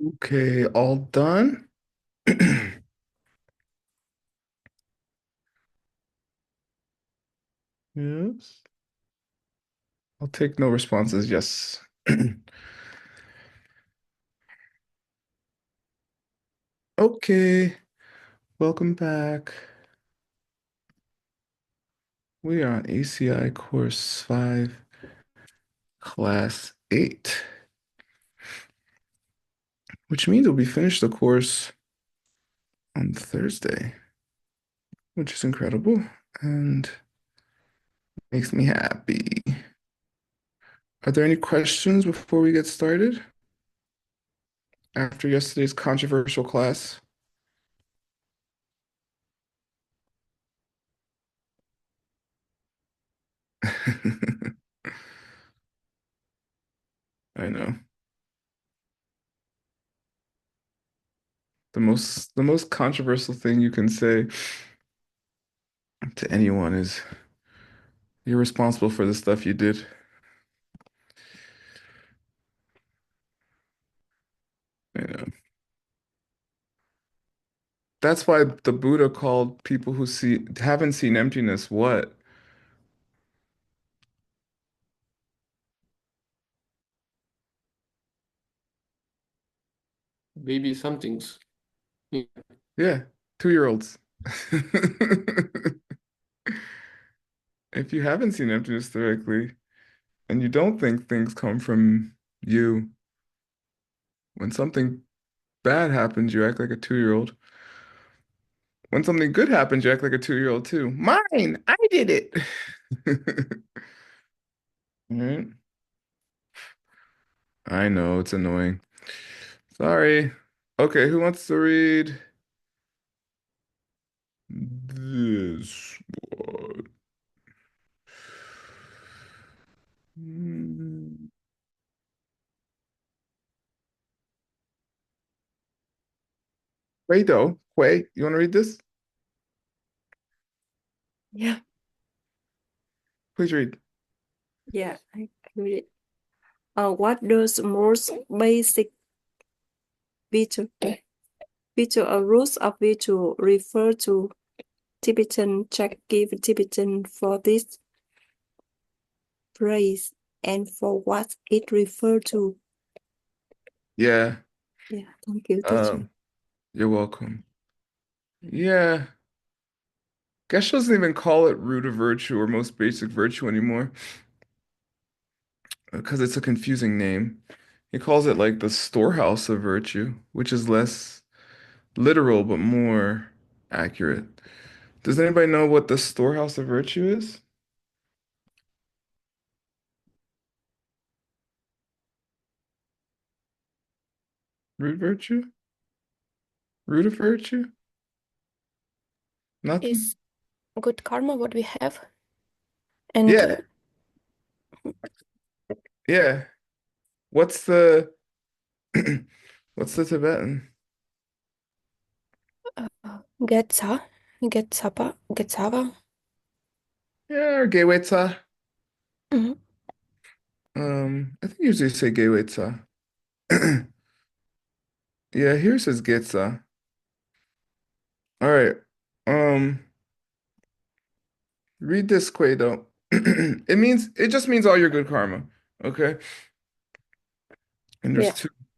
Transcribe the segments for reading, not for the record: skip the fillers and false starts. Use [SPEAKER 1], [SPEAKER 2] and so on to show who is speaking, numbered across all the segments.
[SPEAKER 1] Okay, all done? Yes. I'll take no responses. Yes. Okay, welcome back. We are on ACI course 5, class 8, which means we'll be finished the course on Thursday, which is incredible and makes me happy. Are there any questions before we get started after yesterday's controversial class? I know. The most controversial thing you can say to anyone is you're responsible for the stuff you did. You know. That's why the Buddha called people who haven't seen emptiness what?
[SPEAKER 2] Maybe something's. Yeah.
[SPEAKER 1] Yeah, 2-year-olds. If you haven't seen emptiness directly and you don't think things come from you, when something bad happens, you act like a 2-year-old. When something good happens, you act like a 2-year-old too. Mine, I did it. Right? I know it's annoying. Sorry. Okay, who wants to read this one? Hmm. Wait, though. Wait, you want to read this?
[SPEAKER 3] Yeah,
[SPEAKER 1] Please read.
[SPEAKER 3] yeah, I read it. What does most basic virtue, or roots of virtue refer to? Tibetan check give Tibetan for this phrase and for what it refer to.
[SPEAKER 1] Yeah.
[SPEAKER 3] Yeah, thank you, teacher.
[SPEAKER 1] Um, you're welcome. Yeah. Geshe doesn't even call it root of virtue or most basic virtue anymore because it's a confusing name. He calls it like the storehouse of virtue, which is less literal but more accurate. Does anybody know what the storehouse of virtue is? Root virtue? Root of virtue? Nothing?
[SPEAKER 4] Is good karma what we have? And
[SPEAKER 1] Yeah, yeah. What's the what's the Tibetan?
[SPEAKER 4] getsa, getsava.
[SPEAKER 1] Yeah, or Gewetza.
[SPEAKER 4] Mhm.
[SPEAKER 1] I think usually say Gewetza. Yeah, here says Getza. All right. Um, read this, Quado. It just means all your good karma. Okay. And
[SPEAKER 4] Yeah.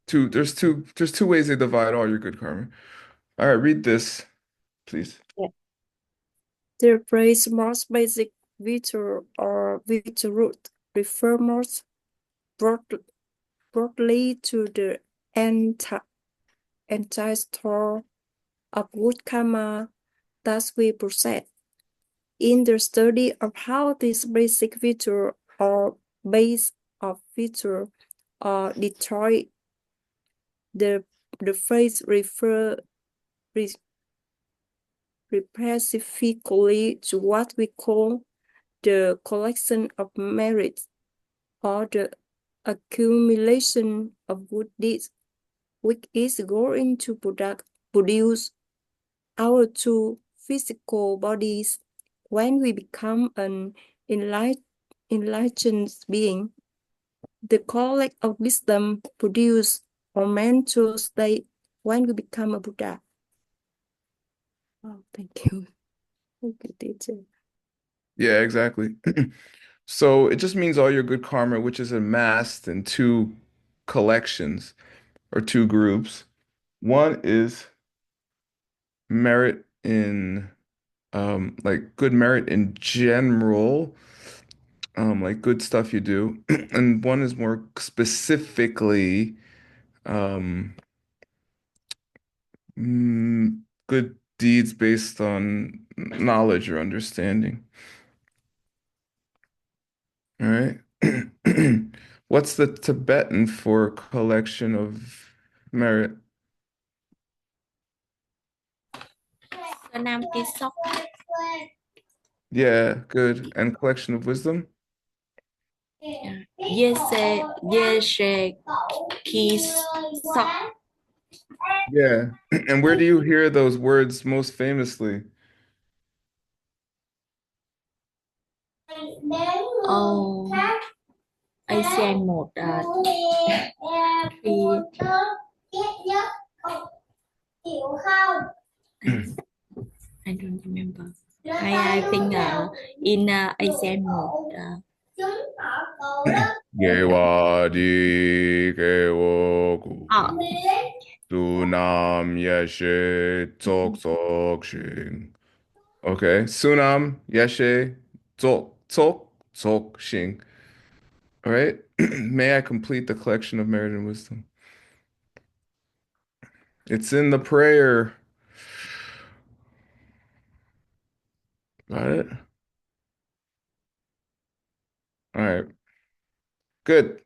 [SPEAKER 1] there's two ways they divide all your good karma. All right, read this, please.
[SPEAKER 3] Yeah. The phrase most basic virtue or virtue root refer most broad, broadly to the entire store of good karma that we possess. In the study of how these basic virtue or base of virtue are destroyed, the phrase refers specifically to what we call the collection of merits or the accumulation of good deeds, which is going to produce our two physical bodies when we become an enlightened being. The collect of wisdom produce or mental state when we become a Buddha. Oh, thank you. Thank you, teacher.
[SPEAKER 1] Yeah, exactly. So it just means all your good karma, which is amassed in two collections or two groups. One is merit in like good merit in general, like good stuff you do. And one is more specifically um good deeds based on knowledge or understanding. All right. What's the Tibetan for collection of merit?
[SPEAKER 4] Nam Ký Sóc.
[SPEAKER 1] Yeah, good. And collection of wisdom?
[SPEAKER 4] Geshe Sóc.
[SPEAKER 1] Yeah. And where do you hear those words most famously?
[SPEAKER 4] Oh, ACI 1 thì I don't remember. I think in ACI 1
[SPEAKER 1] Gewadi gewogu
[SPEAKER 4] uh,
[SPEAKER 1] Sunam yeshe tok tok shing. Okay. Sunam yeshe tok tok tok shing. All right. May I complete the collection of merit and wisdom? It's in the prayer. Got it? All right. Good.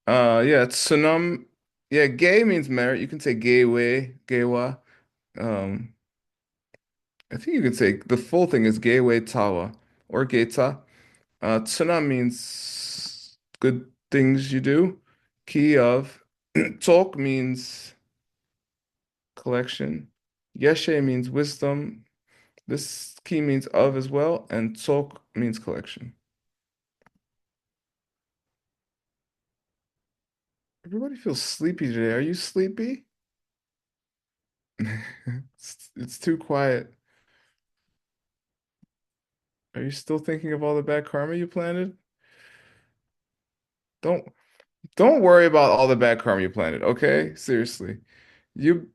[SPEAKER 1] Yeah, it's sunam. Yeah, gay means merit. You can say gay way, gaywa. Um, I think you could say the full thing is gay way tawa or geta. Tsuna means good things you do. Key of. Talk means collection. Yeshe means wisdom. This key means of as well, and talk means collection. Everybody feels sleepy today. Are you sleepy? It's too quiet. Are you still thinking of all the bad karma you planted? Don't don't worry about all the bad karma you planted, okay? Seriously. You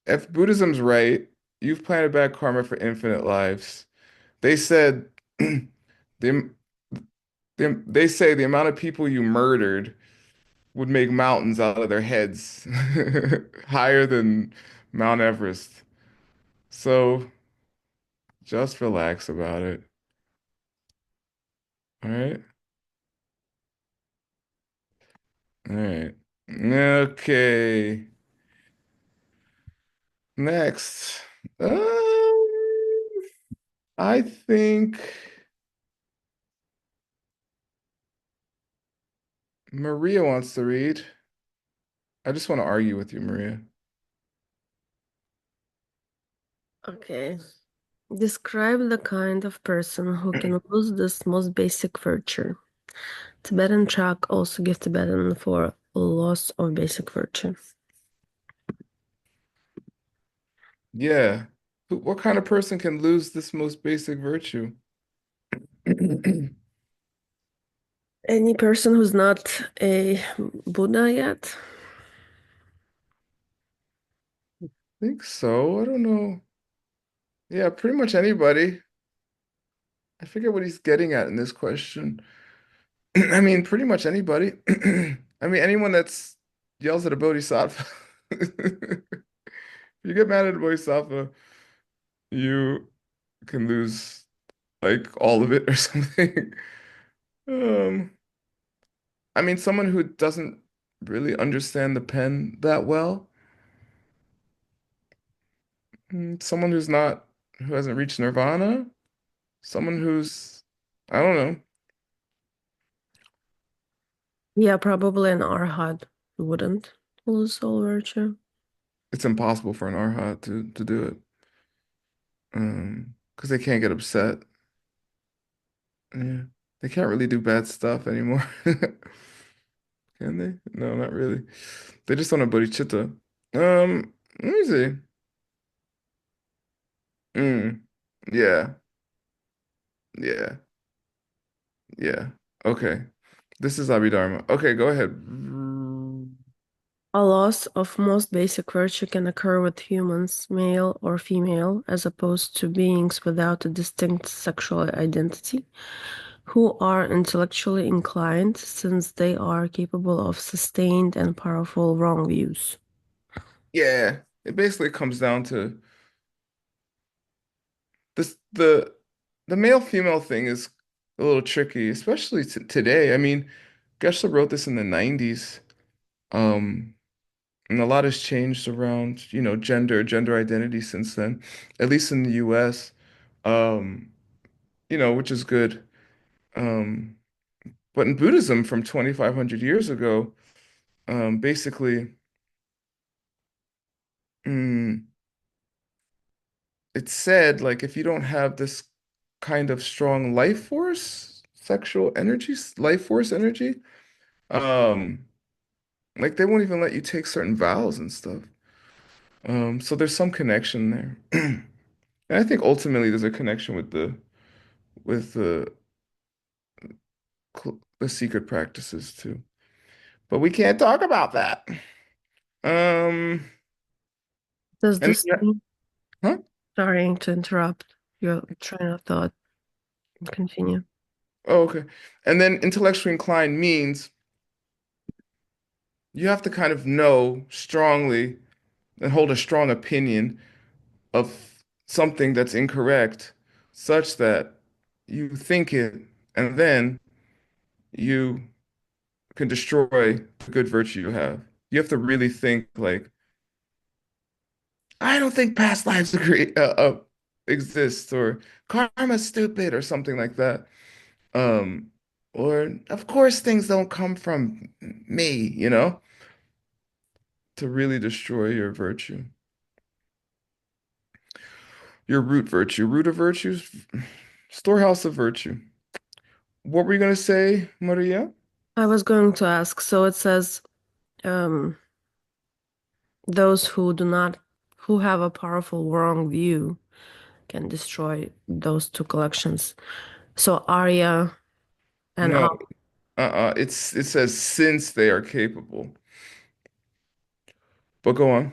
[SPEAKER 1] if Buddhism's right, you've planted bad karma for infinite lives. They said the, they say the amount of people you murdered would make mountains out of their heads higher than Mount Everest. So just relax about it. All right? All right. Okay. Next. I think Maria wants to read. I just want to argue with you, Maria.
[SPEAKER 5] Okay. Describe the kind of person who can lose this most basic virtue. Tibetan track also give Tibetan for loss of basic virtue.
[SPEAKER 1] Yeah. What kind of person can lose this most basic virtue? I
[SPEAKER 5] Any person who's not a Buddha yet?
[SPEAKER 1] think so. I don't know. Yeah, pretty much anybody. I forget what he's getting at in this question. I mean, pretty much anybody. I mean, anyone that's yells at a bodhisattva. If you get mad at a bodhisattva, you can lose like all of it or something. Um, I mean, someone who doesn't really understand the pen that well, someone who hasn't reached nirvana, someone who's, I don't know,
[SPEAKER 5] Yeah, probably an arhat wouldn't lose all virtue.
[SPEAKER 1] it's impossible for an arhat to do it, because they can't get upset. Yeah, they can't really do bad stuff anymore. Can they? No, not really. They just don't have bodhicitta. Let me see. Mm, yeah, yeah, yeah. Okay. This is Abhidharma. Okay, go ahead.
[SPEAKER 5] A loss of most basic virtue can occur with humans, male or female, as opposed to beings without a distinct sexual identity, who are intellectually inclined since they are capable of sustained and powerful wrong views.
[SPEAKER 1] Yeah, it basically comes down to this the male female thing is a little tricky, especially today. I mean, Geshe wrote this in the 90s. Um, and a lot has changed around, gender identity since then, at least in the US. Um, which is good. Um, but in Buddhism from 2,500 years ago, basically, mm, it said like if you don't have this kind of strong life force, sexual energy, life force energy, um, like they won't even let you take certain vows and stuff. So there's some connection there. And I think ultimately there's a connection with the secret practices too. But we can't talk about that. Um,
[SPEAKER 5] Does
[SPEAKER 1] and
[SPEAKER 5] this
[SPEAKER 1] yeah,
[SPEAKER 5] mean,
[SPEAKER 1] huh?
[SPEAKER 5] sorry to interrupt your train of thought, continue.
[SPEAKER 1] Oh, okay. And then intellectually inclined means you have to kind of know strongly and hold a strong opinion of something that's incorrect, such that you think it, and then you can destroy the good virtue you have. You have to really think like, I don't think past lives exist, or karma's stupid, or something like that. Um, or of course things don't come from me, to really destroy your virtue. Your root of virtues, storehouse of virtue. What were you gonna say, Maria?
[SPEAKER 5] I was going to ask, so it says, um, those who have a powerful wrong view can destroy those two collections. So Arya and
[SPEAKER 1] No, it says since they are capable. But go on.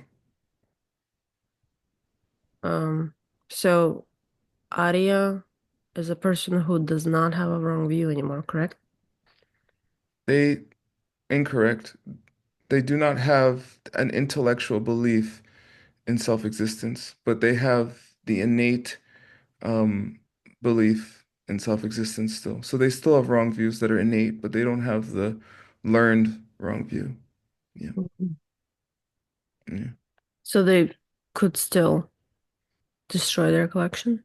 [SPEAKER 5] um, so Arya is a person who does not have a wrong view anymore, correct?
[SPEAKER 1] They incorrect. They do not have an intellectual belief in self-existence, but they have the innate um, belief in self-existence still. So they still have wrong views that are innate, but they don't have the learned wrong view. Yeah.
[SPEAKER 5] Mhm.
[SPEAKER 1] Yeah.
[SPEAKER 5] So they could still destroy their collection?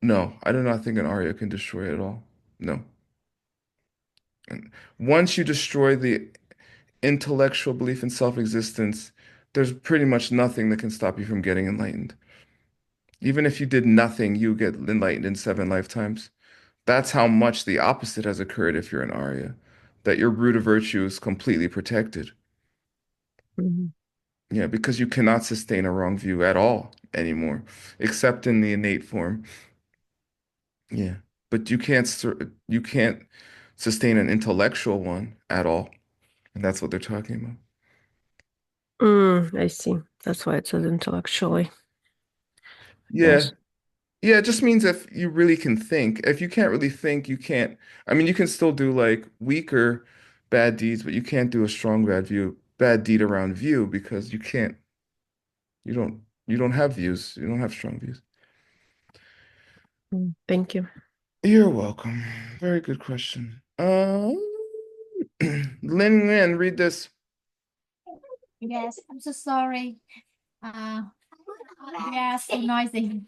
[SPEAKER 1] No, I do not think an Arya can destroy it at all. No. And once you destroy the intellectual belief in self-existence, there's pretty much nothing that can stop you from getting enlightened. Even if you did nothing, you get enlightened in 7 lifetimes. That's how much the opposite has occurred if you're an Arya, that your root of virtue is completely protected.
[SPEAKER 5] Mhm.
[SPEAKER 1] Yeah, because you cannot sustain a wrong view at all anymore, except in the innate form. Yeah, but you can't sustain an intellectual one at all, and that's what they're talking about.
[SPEAKER 5] I see. That's why it says intellectually.
[SPEAKER 1] Yeah,
[SPEAKER 5] Yes.
[SPEAKER 1] yeah, it just means if you really can think. If you can't really think, you can't. I mean, you can still do like weaker bad deeds, but you can't do a strong bad deed around view because you can't. You don't have views. You don't have strong views.
[SPEAKER 5] Thank you.
[SPEAKER 1] You're welcome. Very good question. Lin, read this.
[SPEAKER 6] Yes, I'm so sorry. Uh, yeah, so noisy.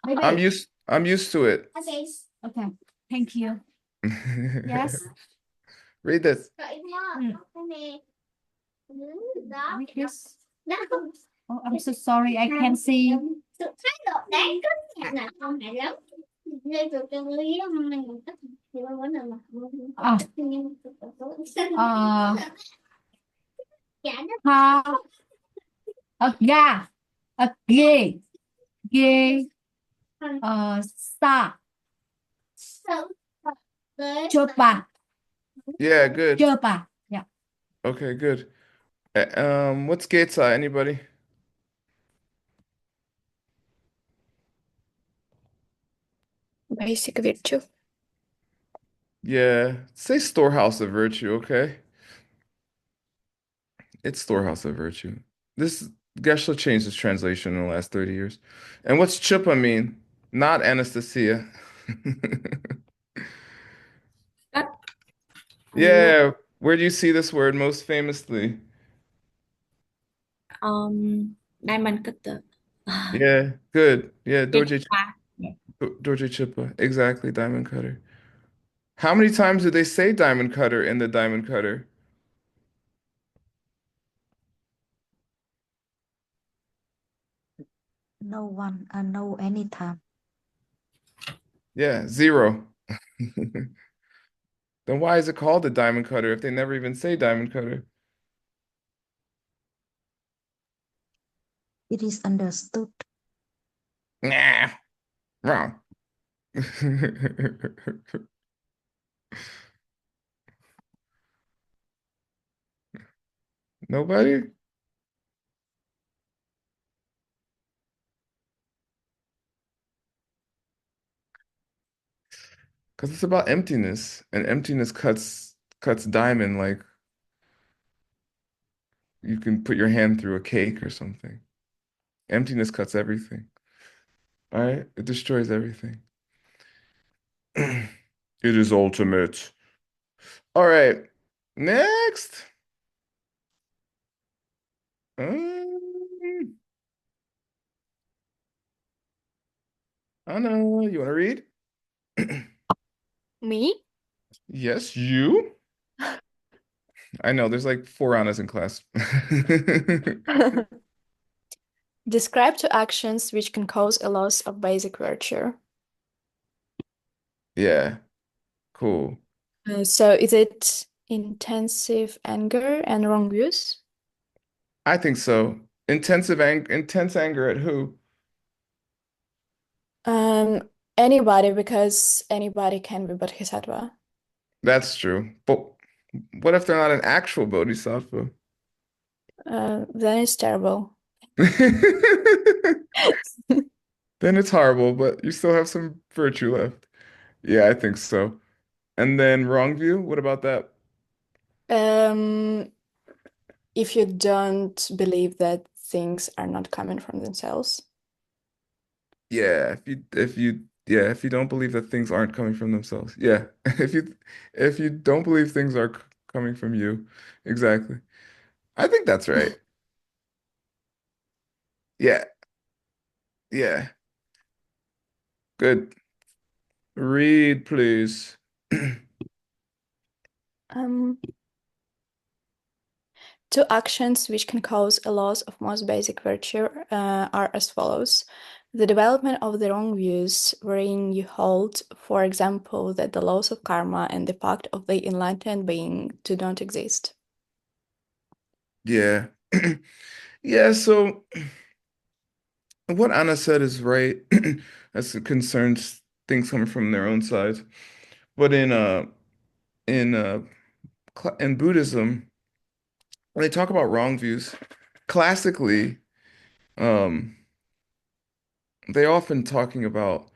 [SPEAKER 1] I'm used to it.
[SPEAKER 6] Okay, thank you. Yes.
[SPEAKER 1] Read this.
[SPEAKER 6] Yes. Oh, I'm so sorry, I can't see. À, ha, ga, ghê, ghê, sa, chopa,
[SPEAKER 1] Yeah, good.
[SPEAKER 6] chopa. Yeah.
[SPEAKER 1] Okay, good. What's Getza? Anybody?
[SPEAKER 7] Basic virtue.
[SPEAKER 1] Yeah, say storehouse of virtue, okay? It's storehouse of virtue. This Geshe changed its translation in the last 30 years. And what's chupa mean? Not Anastasia.
[SPEAKER 4] Cách luộc
[SPEAKER 1] Yeah, where do you see this word most famously?
[SPEAKER 4] diamond cutter.
[SPEAKER 1] Yeah, good. Yeah,
[SPEAKER 4] Trên
[SPEAKER 1] Dorje
[SPEAKER 4] pha. Dạ.
[SPEAKER 1] Dorje Chupa. Exactly, diamond cutter. How many times do they say diamond cutter in the diamond cutter?
[SPEAKER 8] No one, no anytime.
[SPEAKER 1] Yeah, zero. Then why is it called a diamond cutter if they never even say diamond cutter?
[SPEAKER 8] It is understood.
[SPEAKER 1] Nah, wrong. Nobody? Because it's about emptiness, and emptiness cuts diamond like you can put your hand through a cake or something. Emptiness cuts everything. All right? It destroys everything. It is ultimate. All right. Next. Um, Anna, you want to read?
[SPEAKER 7] Me?
[SPEAKER 1] Yes, you. I know there's like four Annas in class.
[SPEAKER 7] Describe two actions which can cause a loss of basic virtue.
[SPEAKER 1] Yeah, cool.
[SPEAKER 7] So is it intensive anger and wrong views?
[SPEAKER 1] I think so. Intense anger at who?
[SPEAKER 7] Um, Anybody, because anybody can be bodhisattva.
[SPEAKER 1] That's true. But what if they're not an actual bodhisattva?
[SPEAKER 7] Then it's terrible.
[SPEAKER 1] Then it's horrible, but you still have some virtue left. Yeah, I think so. And then wrong view, what about that?
[SPEAKER 7] Um, if you don't believe that things are not coming from themselves.
[SPEAKER 1] Yeah, if you don't believe that things aren't coming from themselves. Yeah. If you don't believe things are coming from you. Exactly. I think that's right. Yeah. Yeah. Good. Read, please.
[SPEAKER 7] Um, Two actions which can cause a loss of most basic virtue are as follows. The development of the wrong views, wherein you hold, for example, that the laws of karma and the fact of the enlightened being do not exist.
[SPEAKER 1] Yeah. Yeah, so what Anna said is right as it concerns things coming from their own sides. But in in Buddhism, when they talk about wrong views, classically, um, they often talking about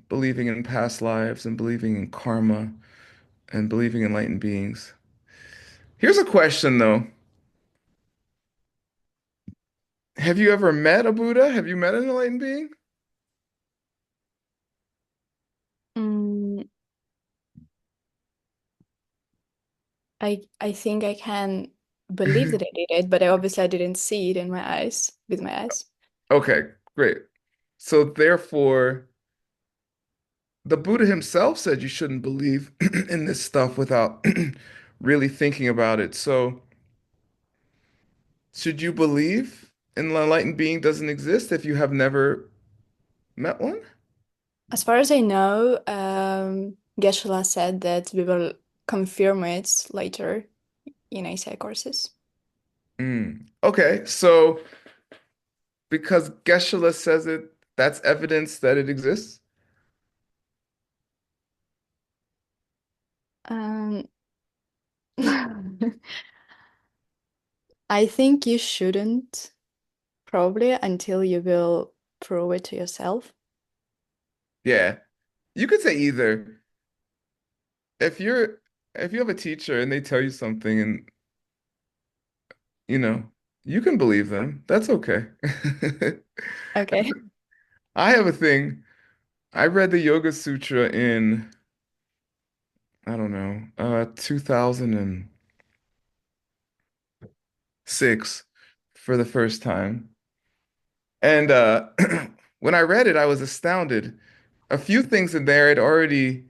[SPEAKER 1] believing in past lives and believing in karma and believing in enlightened beings. Here's a question though. Have you ever met a Buddha? Have you met an enlightened being?
[SPEAKER 7] Mm, I think I can believe that I did it, but I didn't see it in my eyes, with my eyes.
[SPEAKER 1] Okay, great. So therefore, the Buddha himself said you shouldn't believe in this stuff without really thinking about it. So, should you believe an enlightened being doesn't exist if you have never met one?
[SPEAKER 7] As far as I know, Geshe said that we will confirm it later in ACI courses.
[SPEAKER 1] Okay, so because Geshe says it, that's evidence that it exists?
[SPEAKER 7] Um, I think you shouldn't, probably, until you will prove it to yourself.
[SPEAKER 1] Yeah. You could say either. If you're if you have a teacher and they tell you something and you know, you can believe them. That's okay.
[SPEAKER 7] Okay.
[SPEAKER 1] I have a thing. I read the Yoga Sutra in, I don't know, 2006 for the first time. And when I read it, I was astounded. A few things in there I'd already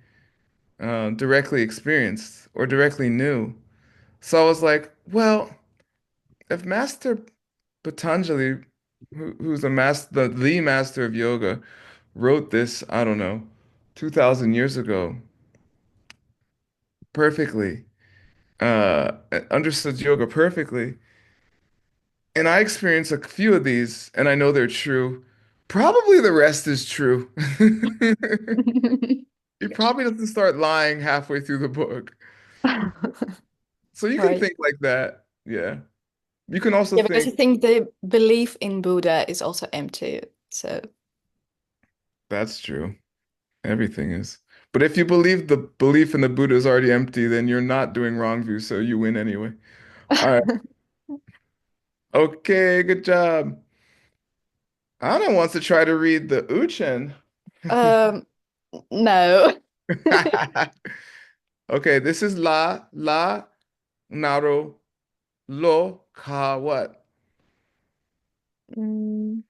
[SPEAKER 1] directly experienced or directly knew. So I was like, well, if Master Patanjali, who's a master, the master of yoga, wrote this, I don't know, 2000 years ago perfectly, understood yoga perfectly, and I experienced a few of these, and I know they're true. Probably the rest is true. He probably doesn't start lying halfway through the book. So you can
[SPEAKER 7] Right.
[SPEAKER 1] think like that. Yeah. You can also
[SPEAKER 7] Yeah, because I
[SPEAKER 1] think
[SPEAKER 7] think the belief in Buddha is also empty. So,
[SPEAKER 1] that's true. Everything is. But if you believe the belief in the Buddha is already empty, then you're not doing wrong view, so you win anyway. All right. Okay, good job. Anna wants to try to read the Uchen.
[SPEAKER 7] um, no.
[SPEAKER 1] Okay, this is la, naro, lo, ka, what?
[SPEAKER 7] Mm,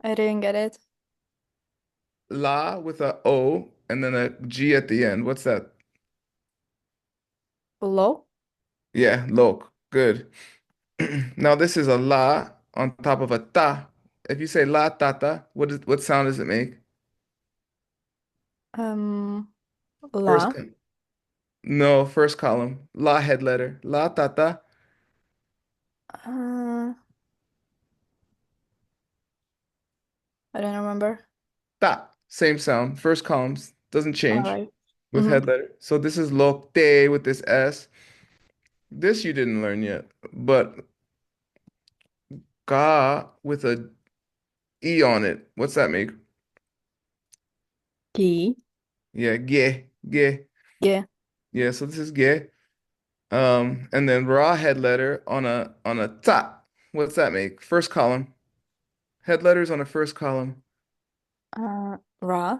[SPEAKER 7] I didn't get it.
[SPEAKER 1] La with a O and then a G at the end. What's that?
[SPEAKER 7] Lo?
[SPEAKER 1] Yeah, lok. Good. Now this is a la on top of a ta. If you say la tata, what sound does it make?
[SPEAKER 7] Um,
[SPEAKER 1] First,
[SPEAKER 7] La.
[SPEAKER 1] no, first column. La head letter. La tata.
[SPEAKER 7] Uh, I don't remember.
[SPEAKER 1] Ta. Same sound. First columns. Doesn't
[SPEAKER 7] All
[SPEAKER 1] change
[SPEAKER 7] right.
[SPEAKER 1] with
[SPEAKER 7] Mm-hmm.
[SPEAKER 1] head letter. So this is lokte with this S. This you didn't learn yet. But ka with a E on it. What's that make?
[SPEAKER 7] Gi.
[SPEAKER 1] Yeah, ge.
[SPEAKER 7] Yeah.
[SPEAKER 1] Yeah, so this is ge. And then ra head letter on a ta. What's that make? First column. Head letters on a first column.
[SPEAKER 7] Ra.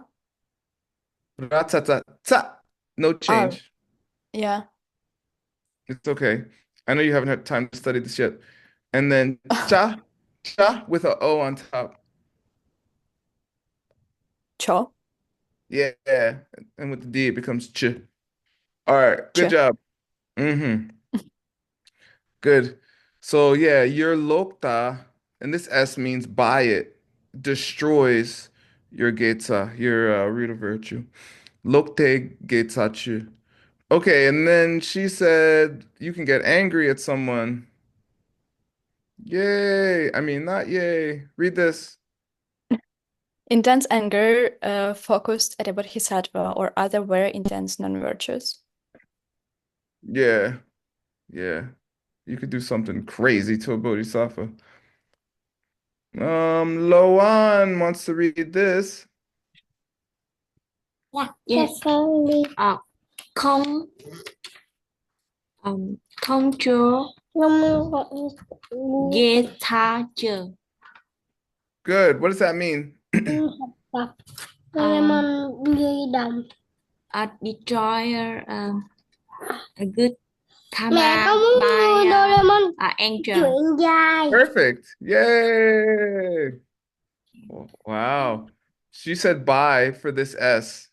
[SPEAKER 1] Ra ta ta ta. No
[SPEAKER 7] R.
[SPEAKER 1] change.
[SPEAKER 7] Yeah.
[SPEAKER 1] It's okay. I know you haven't had time to study this yet. And then cha with a O on top.
[SPEAKER 7] Cho.
[SPEAKER 1] Yeah. And with the D it becomes ch. All right,
[SPEAKER 7] Ch.
[SPEAKER 1] good job. Mm-hmm. Good. So yeah, your lokta, and this S means by it, destroys your getsa, your root of virtue. Lokte getsachu. Okay, and then she said you can get angry at someone. Yay. I mean, not yay. Read this.
[SPEAKER 7] Intense anger focused at a bodhisattva or other very intense non-virtues.
[SPEAKER 1] Yeah, yeah. You could do something crazy to a bodhisattva. Loan wants to read this.
[SPEAKER 4] Yeah, yes. Ờ, không không chứa ghê tha chưa.
[SPEAKER 1] Good. What does that mean?
[SPEAKER 4] A destroyer, a good karma by angel.
[SPEAKER 1] Perfect. Yay. Wow. She said bye for this S.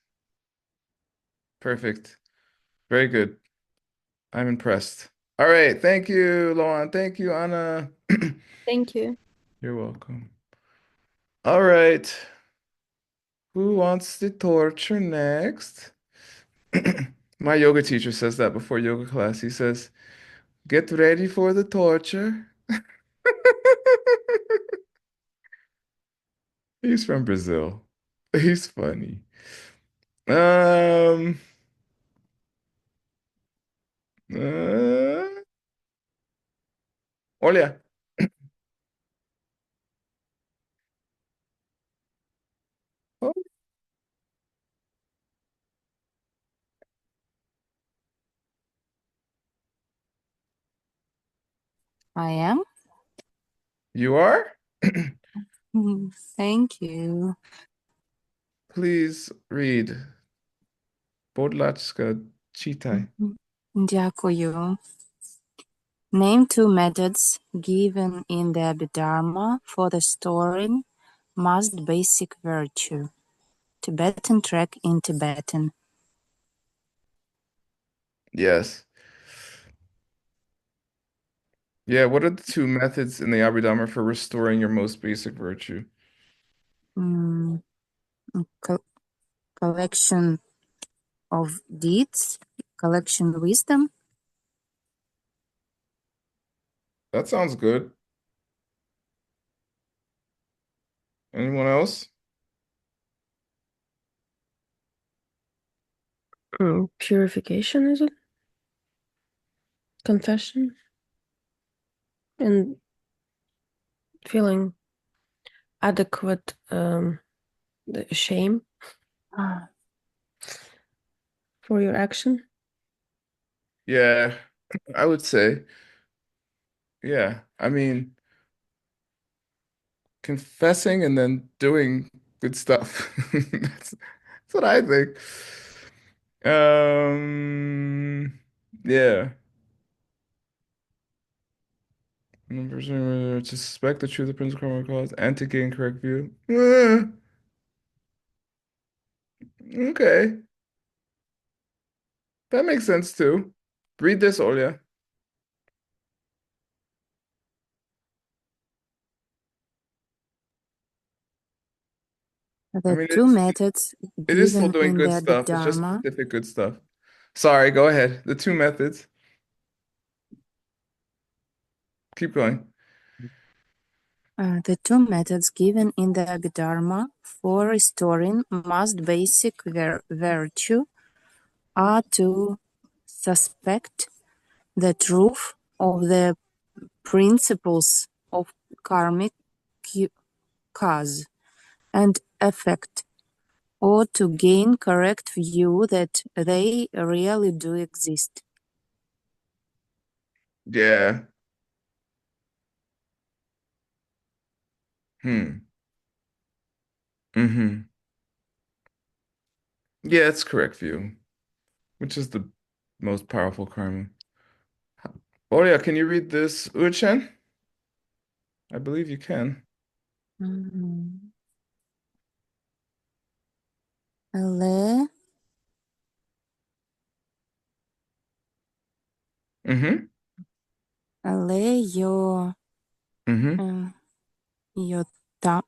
[SPEAKER 1] Perfect. Very good. I'm impressed. All right. Thank you, Luan. Thank you, Anna.
[SPEAKER 7] Thank you.
[SPEAKER 1] You're welcome. All right. Who wants the torture next? My yoga teacher says that before yoga class. He says, "Get ready for the torture." He's from Brazil. He's funny. Um, uh, olha. Oh,
[SPEAKER 9] I am.
[SPEAKER 1] you are?
[SPEAKER 9] Thank you.
[SPEAKER 1] Please read. Podlachka chitai.
[SPEAKER 9] Дякую. Name two methods given in the Abhidharma for restoring most basic virtue. Tibetan track in Tibetan.
[SPEAKER 1] Yes. Yeah, what are the two methods in the Abhidharma for restoring your most basic virtue?
[SPEAKER 9] Mm, co- collection of deeds, collection wisdom.
[SPEAKER 1] That sounds good. Anyone else?
[SPEAKER 5] Purification, is it? Confession? And feeling adequate the shame for your action.
[SPEAKER 1] Yeah, I would say. Yeah. I mean, confessing and then doing good stuff. That's what I think. Yeah. To suspect the truth of principle karma cause and to gain correct view. Okay. That makes sense too. Read this, Olya. I
[SPEAKER 9] The
[SPEAKER 1] mean,
[SPEAKER 9] two methods
[SPEAKER 1] it is still
[SPEAKER 9] given
[SPEAKER 1] doing
[SPEAKER 9] in
[SPEAKER 1] good
[SPEAKER 9] the
[SPEAKER 1] stuff. It's just
[SPEAKER 9] Abhidharma.
[SPEAKER 1] specific good stuff. Sorry, go ahead. The two methods. Keep going.
[SPEAKER 9] The two methods given in the Abhidharma for restoring most basic virtue are to suspect the truth of the principles of karmic cause and effect, or to gain correct view that they really do exist.
[SPEAKER 1] Yeah. Hmm. Mm-hmm. Yeah, it's correct view, which is the most powerful karma. Olya, can you read this, Uchen? I believe you can.
[SPEAKER 9] Mhm. Але
[SPEAKER 1] Mm-hmm.
[SPEAKER 9] йо
[SPEAKER 1] Mm-hmm.
[SPEAKER 9] йо там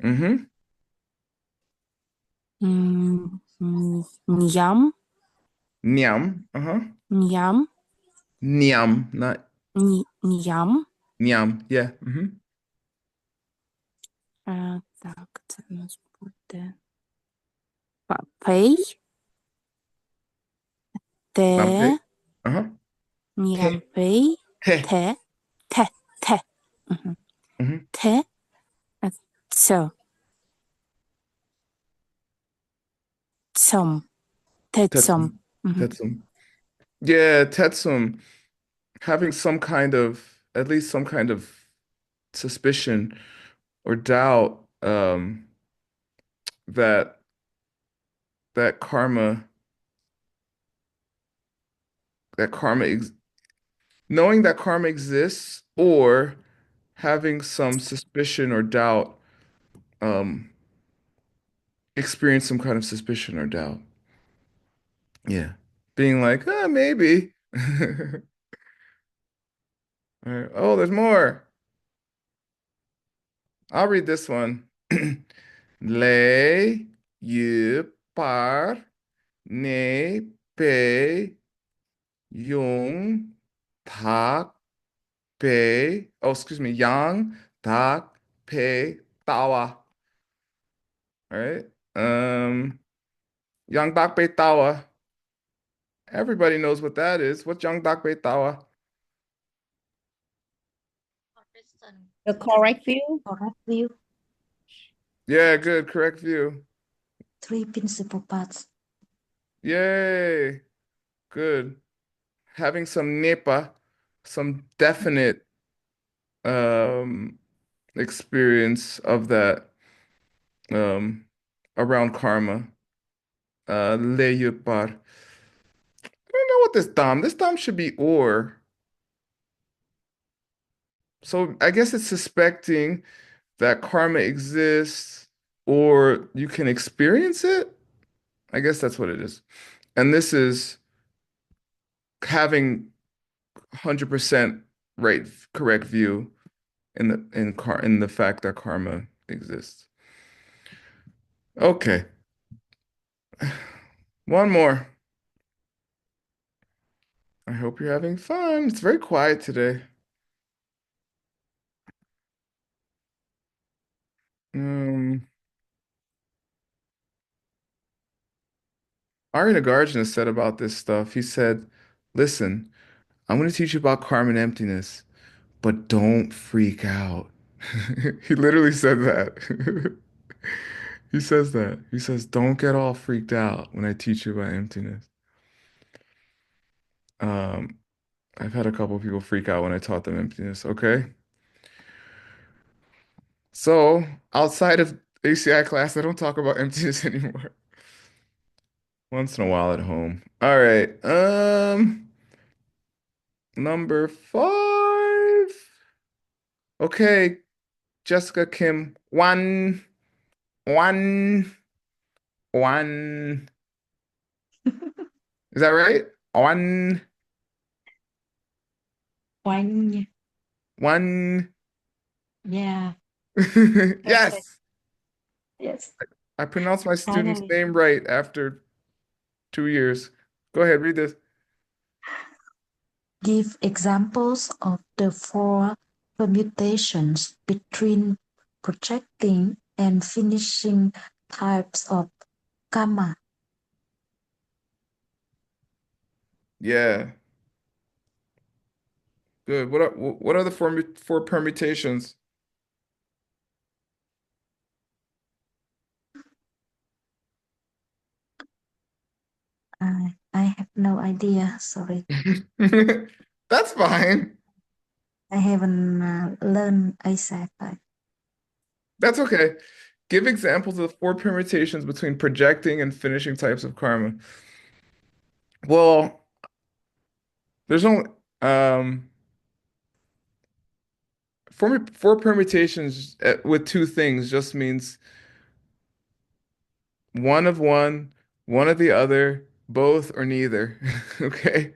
[SPEAKER 1] Mm-hmm.
[SPEAKER 9] ням
[SPEAKER 1] Nyam. Uh-huh.
[SPEAKER 9] ням
[SPEAKER 1] Nyam, not
[SPEAKER 9] ням.
[SPEAKER 1] nyam. Yeah. Mm-hmm.
[SPEAKER 9] Так, це у нас буде пей,
[SPEAKER 1] Pampe.
[SPEAKER 9] те,
[SPEAKER 1] Uh-huh.
[SPEAKER 9] ням
[SPEAKER 1] Te.
[SPEAKER 9] пей,
[SPEAKER 1] Te.
[SPEAKER 9] те, те. Мгм.
[SPEAKER 1] Mm-hmm.
[SPEAKER 9] Те, цо, цом, те цом.
[SPEAKER 1] Tetsum.
[SPEAKER 9] Мгм.
[SPEAKER 1] Tetsum. Yeah, Tetsum. Having some kind of, at least some kind of suspicion or doubt, that that karma, that karma, knowing that karma exists, or having some suspicion or doubt, um, experience some kind of suspicion or doubt. Yeah. Being like, maybe. All right. Oh, there's more. I'll read this one. Le yu par ne pe yung tak pe, oh, excuse me, yang tak pe tawa. All right. Yang tak pe tawa. Everybody knows what that is. What's yang tak pe tawa?
[SPEAKER 6] The correct view.
[SPEAKER 8] Correct view.
[SPEAKER 1] Yeah, good. Correct view.
[SPEAKER 8] Three principal parts.
[SPEAKER 1] Yay. Good. Having some nipa, some definite experience of that around karma. Leyupar. I don't know what this dam should be or. So I guess it's suspecting that karma exists or you can experience it. I guess that's what it is. And this is having 100% right, correct view in the fact that karma exists. Okay. One more. I hope you're having fun. It's very quiet today. Ari Nagarjuna said about this stuff, he said, listen, I'm going to teach you about karma and emptiness, but don't freak out. He literally said that. He says that. He says, don't get all freaked out when I teach you about emptiness. Um, I've had a couple of people freak out when I taught them emptiness, okay? So, outside of ACI class, I don't talk about emptiness anymore. Once in a while at home. All right. Number 5. Okay, Jessica Kim. One, one. Is that right?
[SPEAKER 8] One.
[SPEAKER 1] One.
[SPEAKER 8] Yeah.
[SPEAKER 1] Yes,
[SPEAKER 8] Yes.
[SPEAKER 1] I pronounced my student's
[SPEAKER 8] Finally.
[SPEAKER 1] name right after 2 years. Go ahead, read this.
[SPEAKER 8] Give examples of the four permutations between projecting and finishing types of karma.
[SPEAKER 1] Yeah, good. What are the four permutations?
[SPEAKER 8] I have no idea. Sorry.
[SPEAKER 1] That's fine.
[SPEAKER 8] I haven't learned exactly.
[SPEAKER 1] That's okay. Give examples of the four permutations between projecting and finishing types of karma. Well, there's only four permutations with two things just means one of one of the other, both or neither. Okay?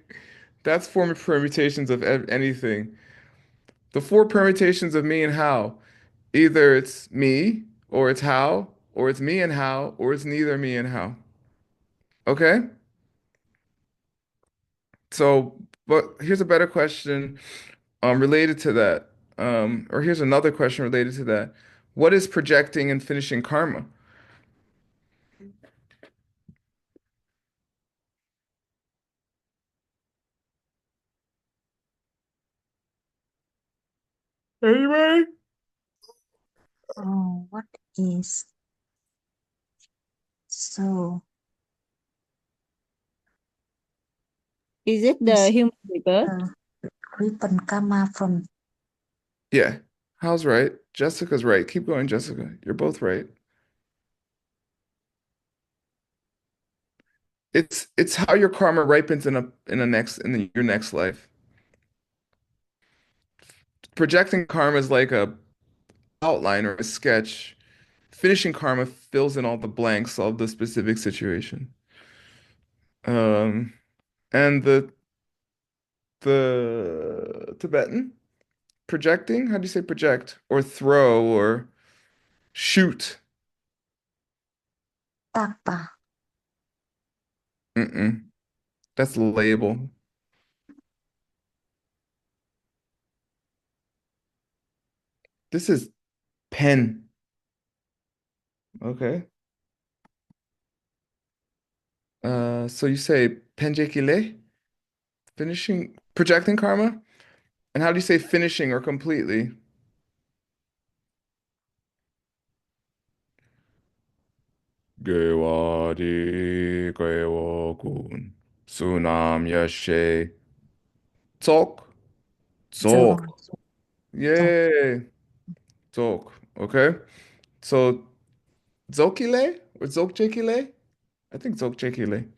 [SPEAKER 1] That's four permutations of anything. The four permutations of me and how. Either it's me, or it's how, or it's me and how, or it's neither me and how. Okay? So, but here's a better question related to that. Or here's another question related to that. What is projecting and finishing karma? Anybody?
[SPEAKER 8] Oh, what is so?
[SPEAKER 6] Is it the
[SPEAKER 8] Is
[SPEAKER 6] human rebirth?
[SPEAKER 8] ribbon karma from
[SPEAKER 1] Yeah. How's right? Jessica's right. Keep going, Jessica. You're both right. It's how your karma ripens in your next life. Projecting karma is like a outline or a sketch. Finishing karma fills in all the blanks of the specific situation. Um, and the Tibetan projecting, how do you say project or throw or Shoot.
[SPEAKER 8] Tapa.
[SPEAKER 1] Mm-mm. That's the label. This is pen. Okay. So you say penjekile? Finishing, projecting karma? And how do you say finishing or completely? Gewadi Gewokun. Sunam Yashe. Tok.
[SPEAKER 8] Zo.
[SPEAKER 1] Tok.
[SPEAKER 8] Zo.
[SPEAKER 1] Yay. Tok. Okay. So Zokile or Zokjekile? I think Zokjekile.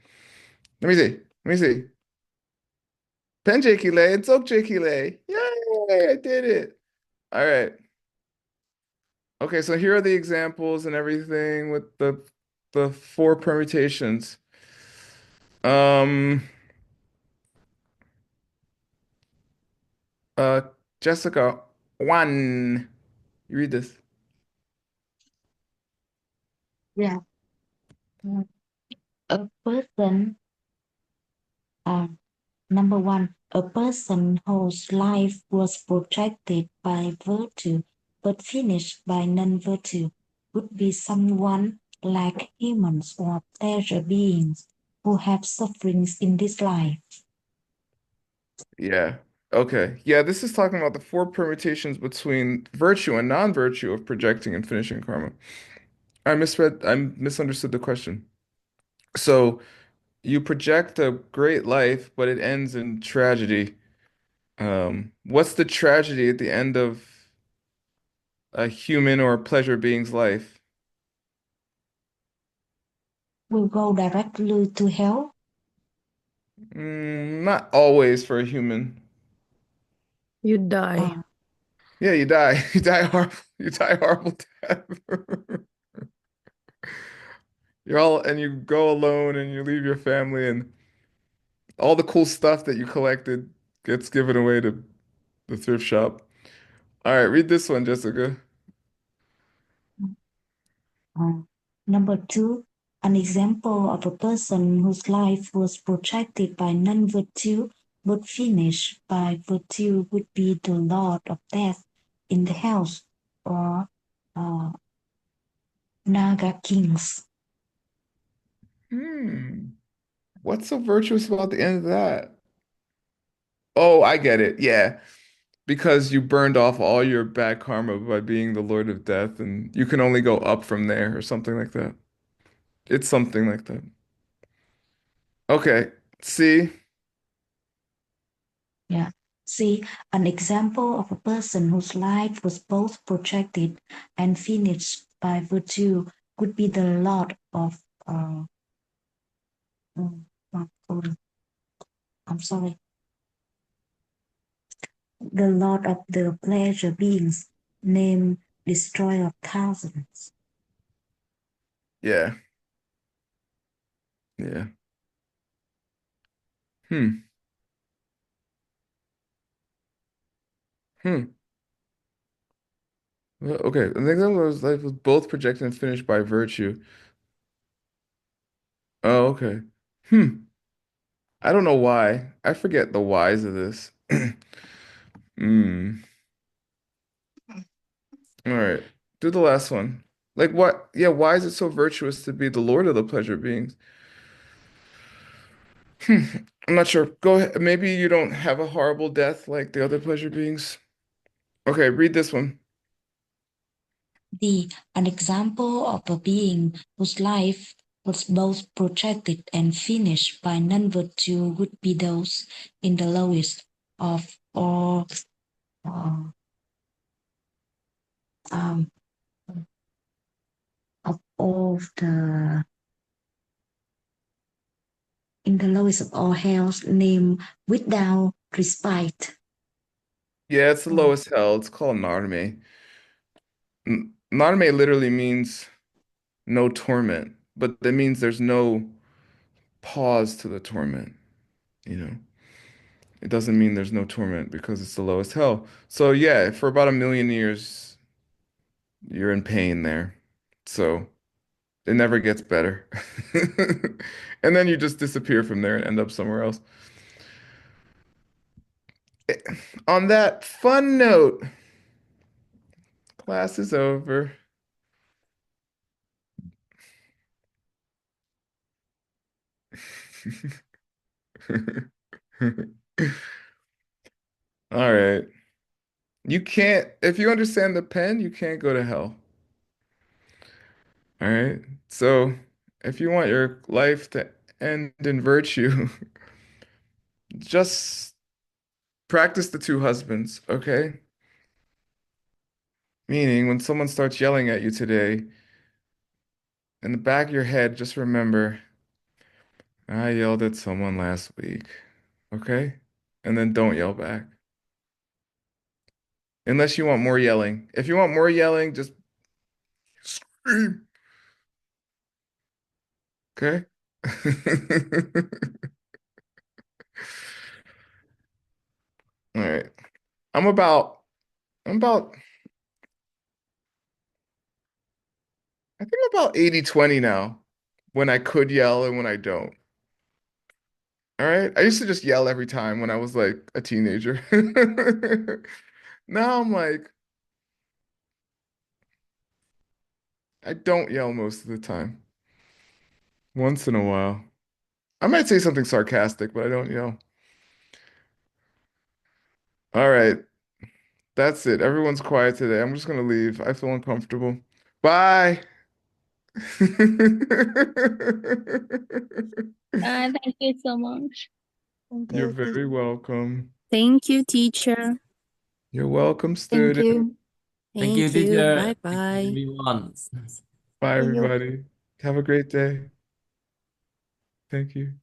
[SPEAKER 1] Let me see. Let me see. Penjekile and Zokjekile. Yay, I did it. All right. Okay, so here are the examples and everything with the four permutations. Um, uh, Jessica, one. You read this.
[SPEAKER 8] Yeah. Mm. A person, uh, number one, a person whose life was protracted by virtue but finished by non-virtue would be someone like humans or pleasure beings who have sufferings in this life.
[SPEAKER 1] Yeah. Okay. Yeah, this is talking about the four permutations between virtue and non-virtue of projecting and finishing karma. I misunderstood the question. So you project a great life, but it ends in tragedy. What's the tragedy at the end of a human or pleasure being's life?
[SPEAKER 8] Will go directly to hell.
[SPEAKER 1] Not always for a human.
[SPEAKER 5] You die.
[SPEAKER 1] Yeah, you die. You die horrible. You die horrible death. And you go alone and you leave your family and all the cool stuff that you collected gets given away to the thrift shop. All right, read this one, Jessica.
[SPEAKER 8] Number two, an example of a person whose life was protracted by non-virtue but finished by virtue would be the Lord of Death in the house or uh, Naga kings.
[SPEAKER 1] What's so virtuous about the end of that? Oh, I get it. Yeah. Because you burned off all your bad karma by being the Lord of Death, and you can only go up from there or something like that. It's something like that. Okay. See?
[SPEAKER 8] Yeah. See, an example of a person whose life was both protracted and finished by virtue could be the Lord of mm, I'm sorry, the Lord of the pleasure beings, named Destroyer of Thousands.
[SPEAKER 1] Yeah. Yeah. Hmm. Hmm. Well, okay. An example of his life was both projected and finished by virtue. Oh, okay. Hmm. I don't know why. I forget the whys of this. Hmm. All right. Do the last one. Like what? Yeah, why is it so virtuous to be the Lord of the pleasure beings? Hmm. I'm not sure. Go ahead. Maybe you don't have a horrible death like the other pleasure beings. Okay, read this one.
[SPEAKER 8] An example of a being whose life was both protracted and finished by non-virtue would be those in the lowest of all uh, um, of all the in the lowest of all hells, named without respite.
[SPEAKER 1] Yeah, it's the lowest hell. It's called Narme. Narme literally means no torment, but that means there's no pause to the torment, you know. It doesn't mean there's no torment because it's the lowest hell. So yeah, for about 1,000,000 years, you're in pain there. So it never gets better. And then you just disappear from there and end up somewhere else. On that fun note, class is over. All right. You can't, if you understand the pen, you can't go to hell. All right. So if you want your life to end in virtue, just practice the two husbands, okay? Meaning, when someone starts yelling at you today, in the back of your head, just remember, I yelled at someone last week, okay? And then don't yell back. Unless you want more yelling. If you want more yelling, just scream, okay? All right. I'm about, I'm about, I think I'm about 80-20 now, when I could yell and when I don't. All right. I used to just yell every time when I was like a teenager. Now I'm like, I don't yell most of the time. Once in a while. I might say something sarcastic, but I don't yell. All right. That's it. Everyone's quiet today. I'm just gonna leave. I feel uncomfortable. Bye.
[SPEAKER 4] Thank you so much.
[SPEAKER 1] You're very welcome.
[SPEAKER 9] Thank you, teacher.
[SPEAKER 1] You're welcome,
[SPEAKER 7] Thank
[SPEAKER 1] student.
[SPEAKER 7] you.
[SPEAKER 6] Thank you,
[SPEAKER 9] Thank you.
[SPEAKER 6] teacher.
[SPEAKER 9] Bye
[SPEAKER 6] Thank you,
[SPEAKER 9] bye.
[SPEAKER 6] everyone.
[SPEAKER 1] Bye,
[SPEAKER 7] See you.
[SPEAKER 1] everybody. Have a great day. Thank you.